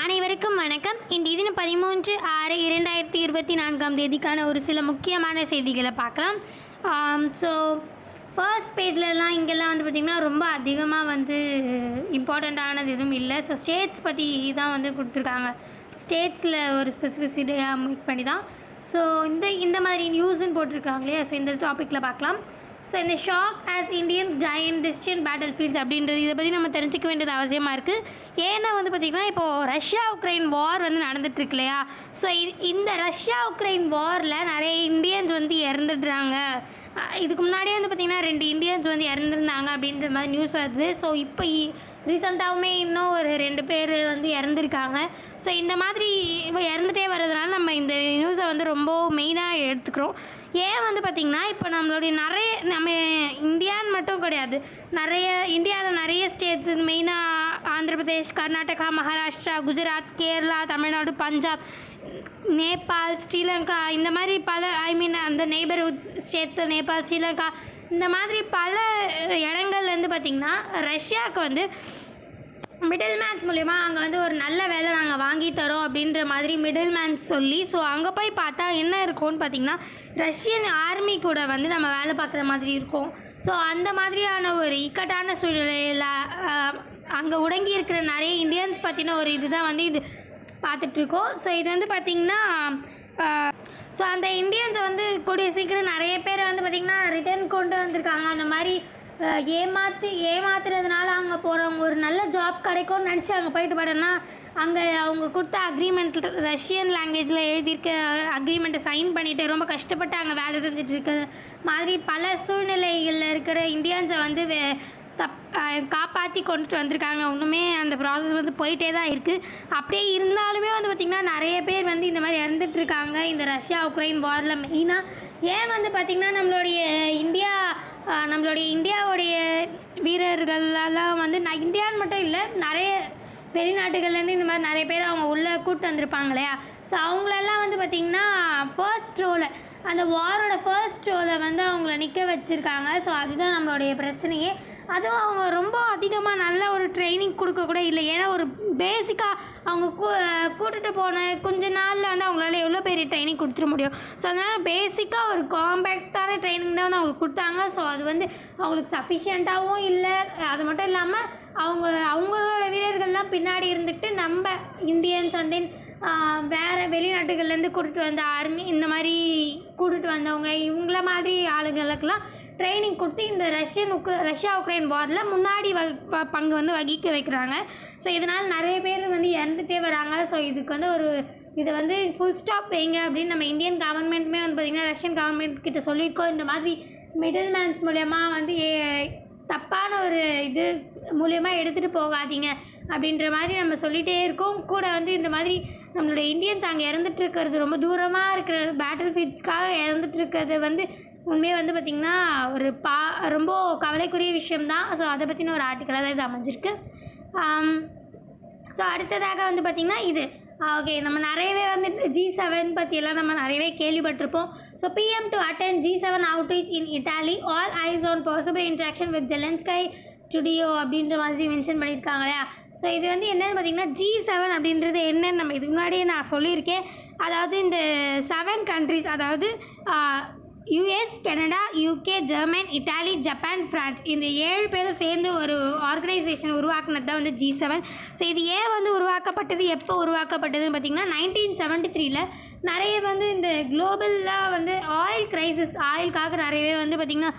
அனைவருக்கும் வணக்கம். இன்று தினம் 13/6/2024 ஒரு சில முக்கியமான செய்திகளை பார்க்கலாம். ஸோ ஃபர்ஸ்ட் பேஜ்லலாம் இங்கெல்லாம் வந்து பார்த்திங்கன்னா ரொம்ப அதிகமாக வந்து இம்பார்ட்டண்ட்டானது எதுவும் இல்லை. ஸோ ஸ்டேட்ஸ் பற்றி தான் வந்து கொடுத்துருக்காங்க. ஸ்டேட்ஸில் ஒரு ஸ்பெசிஃபிசிட்டியாக மேக் பண்ணி தான் ஸோ இந்த மாதிரி நியூஸ்ன்னு போட்டிருக்காங்க இல்லையா. ஸோ இந்த டாப்பிக்கில் பார்க்கலாம். ஸோ இந்த shock as Indians die in distant battle fields அப்படின்றது இதை பற்றி நம்ம தெரிஞ்சிக்க வேண்டியது அவசியமாக இருக்குது. ஏன்னா வந்து பார்த்திங்கன்னா இப்போது ரஷ்யா உக்ரைன் வார் வந்து நடந்துகிட்ருக்கு இல்லையா. ஸோ இந்த ரஷ்யா உக்ரைன் வாரில் நிறைய இந்தியன்ஸ் வந்து இறந்துடுறாங்க. இதுக்கு முன்னாடியே வந்து பார்த்திங்கன்னா 2 இந்தியன்ஸ் வந்து இறந்துருந்தாங்க அப்படின்ற மாதிரி நியூஸ் வருது. ஸோ இப்போ ரீசெண்டாகவுமே இன்னும் ஒரு 2 பேர் வந்து இறந்துருக்காங்க. ஸோ இந்த மாதிரி இப்போ இறந்துட்டே வர்றதுனால நம்ம இந்த நியூஸை வந்து ரொம்ப மெயினாக எடுத்துக்கிறோம். ஏன் வந்து பார்த்திங்கன்னா இப்போ நம்மளுடைய நம்ம இந்தியான்னு மட்டும் கிடையாது, இந்தியாவில் நிறைய ஸ்டேட்ஸ் மெயினாக ஆந்திர பிரதேஷ், கர்நாடகா, மகாராஷ்டிரா, குஜராத், கேரளா, தமிழ்நாடு, பஞ்சாப், நேபாள், ஸ்ரீலங்கா, இந்த மாதிரி அந்த நெய்பர்ஹுட் ஸ்டேட்ஸில் நேபாள், ஸ்ரீலங்கா, இந்த மாதிரி பல இடங்கள்லேருந்து பார்த்திங்கன்னா ரஷ்யாவுக்கு வந்து மிடில் மேன்ஸ் மூலயமா அங்கே வந்து ஒரு நல்ல வேலை நாங்கள் வாங்கி தரோம் அப்படின்ற மாதிரி மிடில் மேன்ஸ் சொல்லி ஸோ அங்கே போய் பார்த்தா என்ன இருக்கும்னு பார்த்திங்கன்னா ரஷ்யன் ஆர்மி கூட வந்து நம்ம வேலை பார்க்குற மாதிரி இருக்கும். ஸோ அந்த மாதிரியான ஒரு இக்கட்டான சூழ்நிலையில் அங்கே உடங்கி இருக்கிற நிறைய இந்தியன்ஸ் பற்றின ஒரு இதுதான் வந்து இது பார்த்துட்ருக்கோம். ஸோ இது வந்து பார்த்திங்கன்னா ஸோ அந்த இந்தியன்ஸை வந்து கூடிய சீக்கிரம் நிறைய பேர் வந்து பார்த்திங்கன்னா ரிட்டர்ன் கொண்டு வந்திருக்காங்க. அந்த மாதிரி ஏமாத்துறதுனால அங்கே போகிறவங்க ஒரு நல்ல ஜாப் கிடைக்கும்னு நினச்சி அங்கே போயிட்டு படனா அங்கே அவங்க கொடுத்த அக்ரிமெண்ட் ரஷ்யன் லாங்குவேஜில் எழுதியிருக்க அக்ரிமெண்ட்டை சைன் பண்ணிவிட்டு ரொம்ப கஷ்டப்பட்டு அங்கே வேலை செஞ்சிட்ருக்க மாதிரி பல சூழ்நிலைகளில் இருக்கிற இந்தியன்ஸை வந்து காப்பாற்றி கொண்டுட்டு வந்திருக்காங்க. ஒன்றுமே அந்த ப்ராசஸ் வந்து போயிட்டே தான் இருக்குது. அப்படியே இருந்தாலுமே வந்து பார்த்திங்கன்னா நிறைய பேர் வந்து இந்த மாதிரி இறந்துட்டுருக்காங்க இந்த ரஷ்யா உக்ரைன் வாரில். மெயினாக ஏன் வந்து பார்த்திங்கன்னா நம்மளுடைய இந்தியாவுடைய வீரர்களெல்லாம் வந்து இந்தியான்னு மட்டும் இல்லை, நிறைய வெளிநாட்டுகள்லேருந்து இந்த மாதிரி நிறைய பேர் அவங்க உள்ளே கூப்பிட்டு வந்திருப்பாங்க இல்லையா. ஸோ அவங்களெல்லாம் வந்து பார்த்திங்கன்னா ஃபர்ஸ்ட் ரோவில் அந்த வாரோட ஃபர்ஸ்ட் ரோவில் வந்து அவங்கள நிற்க வச்சுருக்காங்க. ஸோ அதுதான் நம்மளுடைய பிரச்சனையே. அதுவும் அவங்க ரொம்ப அதிகமாக நல்ல ஒரு ட்ரைனிங் கொடுக்கக்கூட இல்லை. ஏன்னா ஒரு பேசிக்காக அவங்க கூட்டிகிட்டு போன கொஞ்ச நாளில் வந்து அவங்களால எவ்வளோ பெரிய ட்ரைனிங் கொடுத்துட முடியும். ஸோ அதனால் பேசிக்காக ஒரு காம்பேக்டான ட்ரைனிங் தான் வந்து அவங்களுக்கு கொடுத்தாங்க. ஸோ அது வந்து அவங்களுக்கு சஃபிஷியண்ட்டாகவும் இல்லை. அது மட்டும் இல்லாமல் அவங்களோட வீரர்கள்லாம் பின்னாடி இருந்துட்டு நம்ம இந்தியன்ஸ் வந்து வேறு வெளிநாட்டுகள்லேருந்து கூட்டிகிட்டு வந்த ஆர்மி இந்த மாதிரி கூட்டிகிட்டு வந்தவங்க இவங்கள மாதிரி ஆளுங்களுக்கெல்லாம் ட்ரைனிங் கொடுத்து இந்த ரஷ்யா உக்ரைன் வாரில் முன்னாடி பங்கு வந்து வகிக்க வைக்கிறாங்க. ஸோ இதனால் நிறைய பேர் வந்து இறந்துட்டே வராங்க. ஸோ இதுக்கு வந்து இதை வந்து ஃபுல் ஸ்டாப் வைங்க அப்படின்னு நம்ம இந்தியன் கவர்மெண்ட்டுமே வந்து பார்த்திங்கன்னா ரஷ்யன் கவர்மெண்ட் கிட்ட சொல்லியிருக்கோம். இந்த மாதிரி மிடில் மேன்ஸ் மூலயமா வந்து தப்பான ஒரு இது மூலயமா எடுத்துகிட்டு போகாதீங்க அப்படின்ற மாதிரி நம்ம சொல்லிகிட்டே இருக்கோம். கூட வந்து இந்த மாதிரி நம்மளுடைய இந்தியன்ஸ் அங்கே இறந்துட்டுருக்கிறது ரொம்ப தூரமாக இருக்கிற பேட்டில் ஃபீல்ட்ஸ்க்காக இறந்துட்டுருக்கிறது வந்து உண்மையே வந்து பார்த்திங்கன்னா ஒரு ரொம்ப கவலைக்குரிய விஷயம்தான். ஸோ அதை பற்றின ஒரு ஆர்டிக்கலாக தான் இது அமைஞ்சிருக்கு. ஸோ அடுத்ததாக வந்து பார்த்திங்கன்னா இது ஓகே, நம்ம நிறையவே வந்து G7 பற்றியெல்லாம் நம்ம நிறையவே கேள்விப்பட்டிருப்போம். So PM to attend G7 outreach in Italy, all eyes on possible interaction with Zelensky studio அப்படின்ற மாதிரி மென்ஷன் பண்ணியிருக்காங்க இல்லையா. ஸோ இது வந்து என்னென்னு பார்த்திங்கன்னா G7 அப்படின்றது என்னென்னு நம்ம இதுக்கு முன்னாடியே நான் சொல்லியிருக்கேன். அதாவது இந்த 7 கண்ட்ரிஸ், அதாவது US, Canada, UK, German, Italy, Japan, France, இந்த 7 பேரும் சேர்ந்து ஒரு ஆர்கனைசேஷன் உருவாக்குனது தான் வந்து G7. ஸோ இது ஏன் வந்து உருவாக்கப்பட்டது, எப்போ உருவாக்கப்பட்டதுன்னு பார்த்திங்கன்னா 1973 நிறைய வந்து இந்த குளோபலாக வந்து ஆயிலுக்காக நிறையவே வந்து பார்த்திங்கன்னா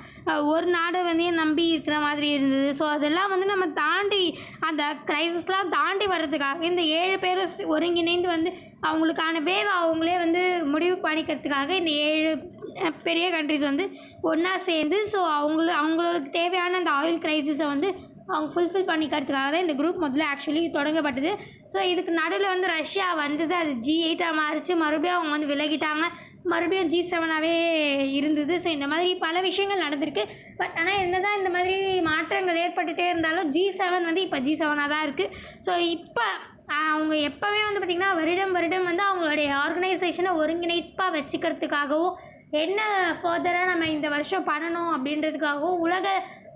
ஒரு நாடு வந்து நம்பி இருக்கிற மாதிரி இருந்தது. ஸோ அதெல்லாம் வந்து நம்ம தாண்டி அந்த க்ரைசிஸ்லாம் தாண்டி வர்றதுக்காக இந்த 7 பேரும் ஒருங்கிணைந்து வந்து அவங்களுக்கான வேவ் அவங்களே வந்து முடிவு பண்ணிக்கிறதுக்காக இந்த 7 பெரிய கண்ட்ரிஸ் வந்து ஒன்றா சேர்ந்து ஸோ அவங்களுக்கு தேவையான அந்த ஆயில் க்ரைசிஸை வந்து அவங்க ஃபுல்ஃபில் பண்ணிக்கிறதுக்காக தான் இந்த குரூப் முதல்ல ஆக்சுவலி தொடங்கப்பட்டது. ஸோ இதுக்கு நடுவில் வந்து ரஷ்யா வந்தது, அது G8 மாறிச்சு, மறுபடியும் அவங்க வந்து விலகிட்டாங்க, மறுபடியும் G7 இருந்தது. ஸோ இந்த மாதிரி பல விஷயங்கள் நடந்திருக்கு. பட் ஆனால் என்ன தான் இந்த மாதிரி மாற்றங்கள் ஏற்பட்டுகிட்டே இருந்தாலும் G7 வந்து இப்போ G7 தான் இருக்குது. ஸோ இப்போ அவங்க எப்போவுமே வந்து பார்த்திங்கன்னா வருடம் வந்து அவங்களுடைய ஆர்கனைசேஷனை ஒருங்கிணைப்பாக வச்சுக்கிறதுக்காகவும் என்ன ஃபர்தராக நம்ம இந்த வருஷம் பண்ணணும் அப்படின்றதுக்காகவும்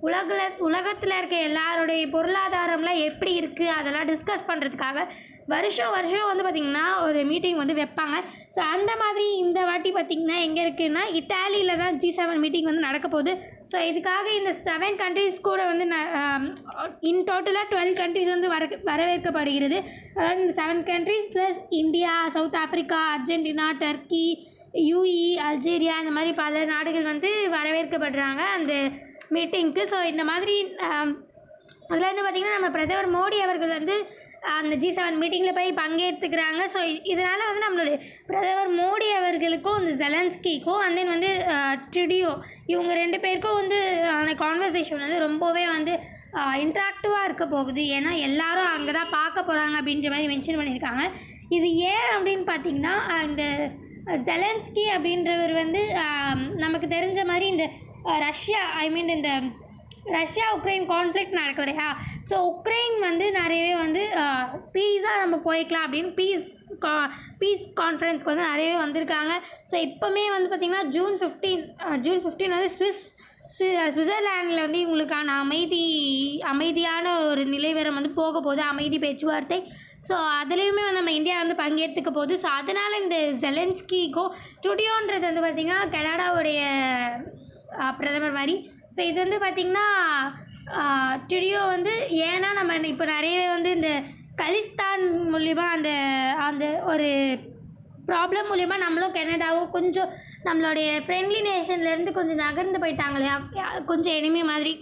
உலகத்தில் இருக்க எல்லாருடைய பொருளாதாரம்லாம் எப்படி இருக்குது அதெல்லாம் டிஸ்கஸ் பண்ணுறதுக்காக வருஷம் வந்து பார்த்திங்கன்னா ஒரு மீட்டிங் வந்து வைப்பாங்க. ஸோ அந்த மாதிரி இந்த வாட்டி பார்த்திங்கன்னா எங்கே இருக்குதுன்னா இட்டாலியில் தான் G7 மீட்டிங் வந்து நடக்க போகுது. ஸோ இதுக்காக இந்த 7 கண்ட்ரிஸ் கூட வந்து இன் டோட்டலாக 12 கண்ட்ரிஸ் வந்து வரவேற்கப்படுகிறது. அதாவது இந்த 7 countries plus India, south Africa, Argentina, Turkey, UAE, Algeria இந்த மாதிரி பல நாடுகள் வந்து வரவேற்கப்படுறாங்க அந்த மீட்டிங்க்கு. ஸோ இந்த மாதிரி அதில் வந்து பார்த்திங்கன்னா நம்ம பிரதமர் மோடி அவர்கள் வந்து அந்த G7 மீட்டிங்கில் போய் பங்கேற்றுக்கிறாங்க. ஸோ இதனால் வந்து நம்மளுடைய பிரதமர் மோடி அவர்களுக்கும் இந்த ஜெலன்ஸ்கிக்கும் அண்ட் தென் வந்து ட்ருடியோ இவங்க 2 பேருக்கும் வந்து அந்த கான்வர்சேஷன் வந்து ரொம்பவே வந்து இன்ட்ராக்டிவாக இருக்க போகுது. ஏன்னா எல்லாரும் அங்கே தான் பார்க்க போகிறாங்க அப்படின்ற மாதிரி மென்ஷன் பண்ணியிருக்காங்க. இது ஏன் அப்படின்னு பார்த்திங்கன்னா இந்த ஜெலன்ஸ்கி அப்படின்றவர் வந்து நமக்கு தெரிஞ்ச மாதிரி இந்த ரஷ்யா இந்த ரஷ்யா உக்ரைன் கான்ஃப்ளிக்ட் நடக்குது இல்லையா? ஸோ உக்ரைன் வந்து நிறையவே வந்து பீஸாக நம்ம போய்க்கலாம் அப்படின்னு பீஸ் கான்ஃபரன்ஸ்க்கு வந்து நிறையவே வந்திருக்காங்க. ஸோ இப்போமே வந்து பார்த்திங்கன்னா ஜூன் 15 வந்து சுவிட்சர்லாண்டில் வந்து இவங்களுக்கான அமைதியான ஒரு நிலைவரம் வந்து போக போகுது, அமைதி பேச்சுவார்த்தை. ஸோ அதுலேயுமே வந்து நம்ம இந்தியா வந்து பங்கேற்றுக்க போகுது. ஸோ அதனால் இந்த ஜெலன்ஸ்கிக்கும் ட்ருடியோன்றது வந்து பார்த்திங்கன்னா கனடாவுடைய பிரதமர் மாதிரி. ஸோ இது வந்து பார்த்திங்கன்னா ட்ருடியோ வந்து ஏன்னா நம்ம இப்போ நிறையவே வந்து இந்த கலிஸ்தான் மூலிமா அந்த ஒரு ப்ராப்ளம் மூலிமா நம்மளும் கனடாவும் கொஞ்சம் நம்மளுடைய ஃப்ரெண்ட்லி நேஷன்லேருந்து கொஞ்சம் நகர்ந்து போயிட்டாங்க இல்லையா? கொஞ்சம் எனிமி மாதிரி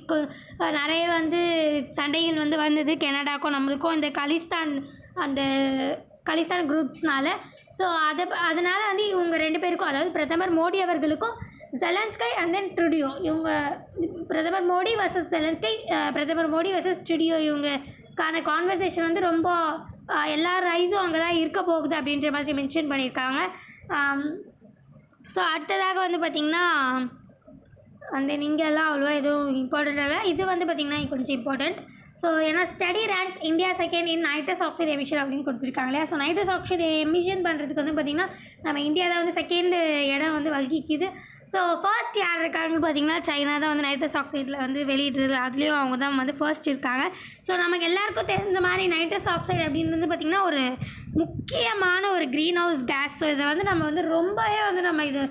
நிறைய வந்து சண்டைகள் வந்து வந்தது கனடாக்கும் நம்மளுக்கும் இந்த கலிஸ்தான் குரூப்ஸ்னால. ஸோ அதனால் வந்து இவங்க 2 பேருக்கும், அதாவது பிரதமர் மோடி அவர்களுக்கும் ஜெலன்ஸ்கி அண்ட் தென் ட்ருடியோ, இவங்க பிரதமர் மோடி வர்சஸ் ஜெலன்ஸ்கி, பிரதமர் மோடி வர்சஸ் ட்ருடியோ இவங்கக்கான கான்வர்சேஷன் வந்து ரொம்ப எல்லார் ரைஸும் அங்கே தான் இருக்க போகுது அப்படின்ற மாதிரி மென்ஷன் பண்ணியிருக்காங்க. ஸோ அடுத்ததாக வந்து பார்த்திங்கன்னா அந்த இங்கெல்லாம் அவ்வளோவா எதுவும் இம்பார்ட்டண்ட் இல்லை. இது வந்து பார்த்திங்கன்னா கொஞ்சம் இம்பார்ட்டண்ட். ஸோ ஏன்னா study ranks India second in nitrous oxide emission அப்படின்னு கொடுத்துருக்காங்க இல்லையா? ஸோ நைட்ரஸ் ஆக்சைடு எமிஷன் பண்ணுறதுக்கு வந்து பார்த்திங்கன்னா நம்ம இந்தியா தான் வந்து செகண்ட் இடம் வந்து வகிக்குது. ஸோ ஃபர்ஸ்ட் யார் இருக்காங்கன்னு பார்த்திங்கன்னா சைனா தான் வந்து நைட்ரஸ் ஆக்சைடில் வந்து வெளியிடுறது, அதுலேயும் அவங்க தான் வந்து ஃபர்ஸ்ட் இருக்காங்க. ஸோ நமக்கு எல்லாேருக்கும் தெரிஞ்ச மாதிரி நைட்ரஸ் ஆக்சைடு அப்படின்னு வந்து பார்த்திங்கன்னா ஒரு முக்கியமான ஒரு க்ரீன் ஹவுஸ் கேஸ். ஸோ இதை வந்து நம்ம வந்து ரொம்பவே வந்து நம்ம இது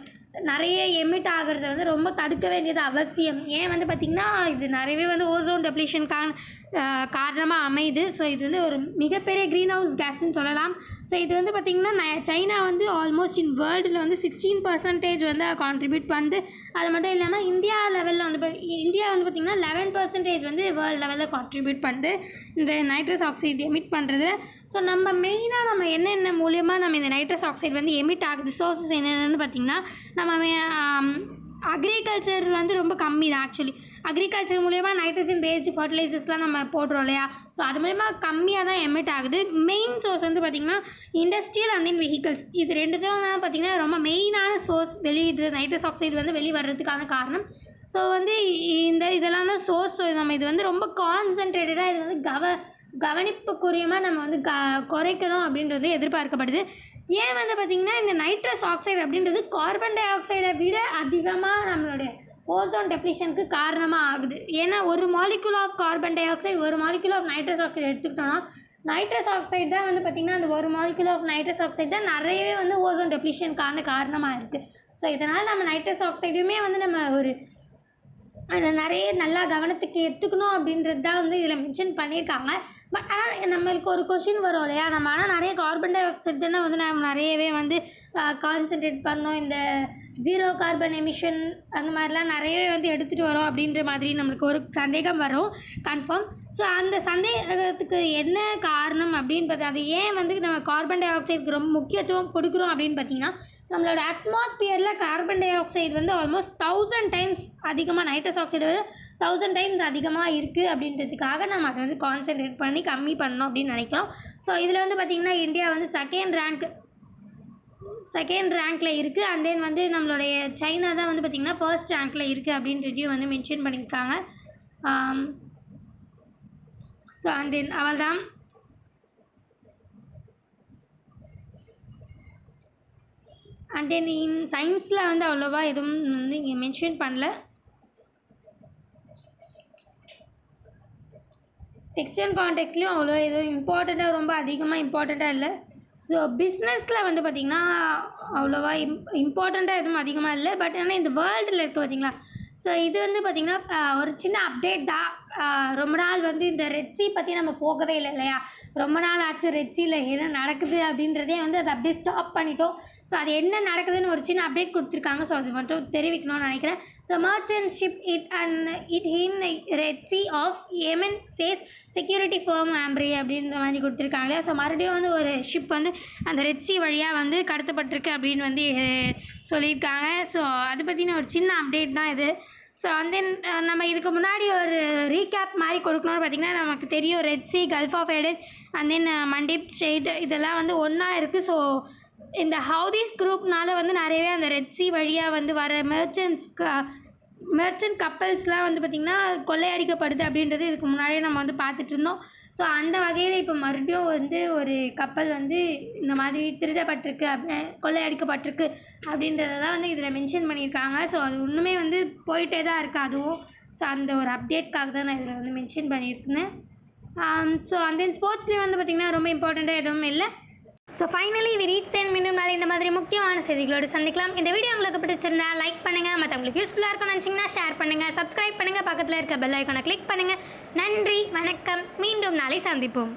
நிறைய எமிட் ஆகிறத வந்து ரொம்ப தடுக்க வேண்டியது அவசியம். ஏன் வந்து பார்த்திங்கன்னா இது நிறையவே வந்து ஓசோன் டெப்ளீஷனுக்கான காரணமாக அமையுது. ஸோ இது வந்து ஒரு மிகப்பெரிய க்ரீன் ஹவுஸ் கேஸ்ன்னு சொல்லலாம். ஸோ இது வந்து பார்த்திங்கன்னா சைனா வந்து ஆல்மோஸ்ட் இன் வேர்ல்டில் வந்து 16% வந்து கான்ட்ரிபியூட் பண்ணுது. அது மட்டும் இல்லாமல் இந்தியா லெவலில் வந்து இந்தியா வந்து பார்த்திங்கன்னா 11% வந்து வேர்ல்டு லெவலில் கான்ட்ரிபியூட் பண்ணுது இந்த நைட்ரஸ் ஆக்சைடு எமிட் பண்ணுறது. ஸோ நம்ம மெயினாக நம்ம என்னென்ன மூலியமாக நம்ம இந்த நைட்ரஸ் ஆக்சைடு வந்து எமிட் ஆகுது சோர்ஸஸ் என்னென்னு பார்த்திங்கன்னா நம்ம அக்ரிகல்ச்சர் வந்து ரொம்ப கம்மி தான். ஆக்சுவலி அக்ரிகல்ச்சர் மூலயமா நைட்ரஜன் பேஸ்டு ஃபர்டிலைசர்ஸ்லாம் நம்ம போடுறோம் இல்லையா? ஸோ அது மூலயமா கம்மியாக தான் எமிட் ஆகுது. மெயின் சோர்ஸ் வந்து பார்த்திங்கன்னா இண்டஸ்ட்ரியல் அண்ட் தென் வெஹிக்கல்ஸ், இது 2 தான் பார்த்திங்கன்னா ரொம்ப மெயினான சோர்ஸ் வெளியிடுற நைட்ரஸ் ஆக்சைடு வந்து வெளிவரதுக்கான காரணம். ஸோ வந்து இதெல்லாம் தான் சோர்ஸ். ஸோ நம்ம இது வந்து ரொம்ப கான்சன்ட்ரேட்டடாக இது வந்து கவனிப்புக்குரியமாக நம்ம வந்து குறைக்கணும் அப்படின்றது எதிர்பார்க்கப்படுது. ஏன் வந்து பார்த்திங்கன்னா இந்த நைட்ரஸ் ஆக்சைடு அப்படின்றது கார்பன் டை ஆக்சைடை விட அதிகமாக நம்மளுடைய ஓசோன் டெப்ளீஷனுக்கு காரணமாக ஆகுது. ஏன்னா ஒரு molecule of carbon dioxide, ஒரு மாலிகுல் ஆஃப் நைட்ரஸ் ஆக்சைடு எடுத்துக்கிட்டோம்னா நைட்ரஸ் ஆக்சைடு தான் வந்து பார்த்திங்கன்னா அந்த ஒரு மாலிகுல் ஆஃப் நைட்ரஸ் ஆக்சைடு தான் நிறையவே வந்து ஓசோன் டெப்ளீஷனுக்கான காரணமாக இருக்குது. ஸோ இதனால் நம்ம நைட்ரஸ் ஆக்சைடுமே வந்து நம்ம ஒரு அதில் நிறைய நல்லா கவனத்துக்கு எடுத்துக்கணும் அப்படின்றது தான் வந்து இதில் மென்ஷன் பண்ணியிருக்காங்க. பட் ஆனால் நம்மளுக்கு ஒரு கொஷின் வரும் இல்லையா? நம்ம ஆனால் நிறைய கார்பன் டை ஆக்சைடு தானே வந்து நம்ம நிறையவே வந்து கான்சன்ட்ரேட் பண்ணோம், இந்த 0 கார்பன் எமிஷன் அந்த மாதிரிலாம் நிறையவே வந்து எடுத்துகிட்டு வரோம் அப்படின்ற மாதிரி நம்மளுக்கு ஒரு சந்தேகம் வரும் கன்ஃபார்ம். ஸோ அந்த சந்தேகத்துக்கு என்ன காரணம் அப்படின்னு பார்த்தா, அது ஏன் வந்து நம்ம கார்பன் டை ஆக்சைடுக்கு ரொம்ப முக்கியத்துவம் கொடுக்குறோம் அப்படின்னு பார்த்திங்கன்னா, நம்மளோட அட்மாஸ்பியரில் கார்பன் டை ஆக்சைடு வந்து ஆல்மோஸ்ட் 1000 டைம்ஸ் அதிகமாக, நைட்ரஸ் ஆக்சைடு வந்து 1000 டைம்ஸ் அதிகமாக இருக்குது அப்படின்றதுக்காக நம்ம அதை வந்து கான்சன்ட்ரேட் பண்ணி கம்மி பண்ணணும் அப்படின்னு நினைக்கிறோம். ஸோ இதில் வந்து பார்த்திங்கன்னா இந்தியா வந்து செகண்ட் ரேங்க்கில் இருக்குது. அண்ட் தென் வந்து நம்மளுடைய சைனா தான் வந்து பார்த்திங்கன்னா ஃபர்ஸ்ட் ரேங்க்கில் இருக்குது அப்படின்றதையும் வந்து மென்ஷன் பண்ணியிருக்காங்க. ஸோ அண்ட் தென் அவள் தான் அண்ட் தென் சயின்ஸில் வந்து அவ்வளோவா எதுவும் வந்து இங்கே மென்ஷன் பண்ணல. டெக்ஸ்டைல் கான்டெக்ட்ஸ்லேயும் அவ்வளோ எதுவும் இம்பார்ட்டண்ட்டாக ரொம்ப அதிகமாக இம்பார்ட்டண்ட்டாக இல்லை. ஸோ பிஸ்னஸில் வந்து பார்த்திங்கன்னா அவ்வளோவா இம்பார்ட்டண்ட்டாக எதுவும் அதிகமாக இல்லை. பட் ஆனால் இந்த வேர்ல்டில் இருக்குது பார்த்திங்களா, ஸோ இது வந்து பார்த்திங்கன்னா ஒரு சின்ன அப்டேட் தான். ரொம்ப நாள் வந்து இந்த ரெட்சி பற்றி நம்ம போகவே இல்லை இல்லையா, ரொம்ப நாள் ஆச்சு ரெட்சியில் என்ன நடக்குது அப்படின்றதே வந்து அதை அப்படியே ஸ்டாப் பண்ணிட்டோம். ஸோ அது என்ன நடக்குதுன்னு ஒரு சின்ன அப்டேட் கொடுத்துருக்காங்க. ஸோ அது மட்டும் தெரிவிக்கணும்னு நினைக்கிறேன். So merchant ship it in Red Sea off Yemen says security firm Ambrey அப்படின்ற மாதிரி கொடுத்துருக்காங்க. ஸோ மறுபடியும் வந்து ஒரு ஷிப் வந்து அந்த ரெட் சி வழியாக வந்து கடத்தப்பட்டிருக்கு அப்படின்னு வந்து சொல்லியிருக்காங்க. ஸோ அதை பற்றின ஒரு சின்ன அப்டேட் தான் இது. ஸோ அண்ட் தென் நம்ம இதுக்கு முன்னாடி ஒரு ரீகேப் மாதிரி கொடுக்கணும்னு பார்த்திங்கன்னா, நமக்கு தெரியும் Red Sea, Gulf of Aden and then Mandeb strait இதெல்லாம் வந்து ஒன்றா இருக்குது. ஸோ இந்த ஹவுதீஸ் குரூப்னால வந்து நிறையவே அந்த ரெட் சி வழியாக வந்து வர மெர்ச்சன்ட் கப்பல்ஸ்லாம் வந்து பார்த்திங்கன்னா கொள்ளையடிக்கப்படுது அப்படின்றது இதுக்கு முன்னாடியே நம்ம வந்து பார்த்துட்டு இருந்தோம். ஸோ அந்த வகையில் இப்போ மறுபடியும் வந்து ஒரு கப்பல் வந்து இந்த மாதிரி திருடப்பட்டிருக்கு, கொள்ளையடிக்கப்பட்டிருக்கு அப்படின்றத தான் வந்து இதில் மென்ஷன் பண்ணியிருக்காங்க. ஸோ அது இன்னுமே வந்து போயிட்டே தான் இருக்குது அதுவும். ஸோ அந்த ஒரு அப்டேட்காக தான் நான் இதில் வந்து மென்ஷன் பண்ணியிருக்கேன். ஸோ அந்த ஸ்போர்ட்ஸ்லேயும் வந்து பார்த்திங்கன்னா ரொம்ப இம்பார்ட்டண்ட்டாக எதுவும் இல்லை. ஸோ ஃபைனலி இது ரீச் 10 மீண்டும் நாளை இந்த மாதிரி முக்கியமான செய்திகளோடு சந்திக்கலாம். இந்த வீடியோ உங்களுக்கு பிடிச்சிருந்தா லைக் பண்ணுங்கள், மற்றவங்களுக்கு யூஸ்ஃபுல்லாக இருக்கும்னு நினச்சிங்கன்னா ஷேர் பண்ணுங்கள், சப்ஸ்கிரைப் பண்ணுங்கள், பக்கத்தில் இருக்க பெல் ஐக்கானை கிளிக் பண்ணுங்கள். நன்றி, வணக்கம், மீண்டும் நாளை சந்திப்போம்.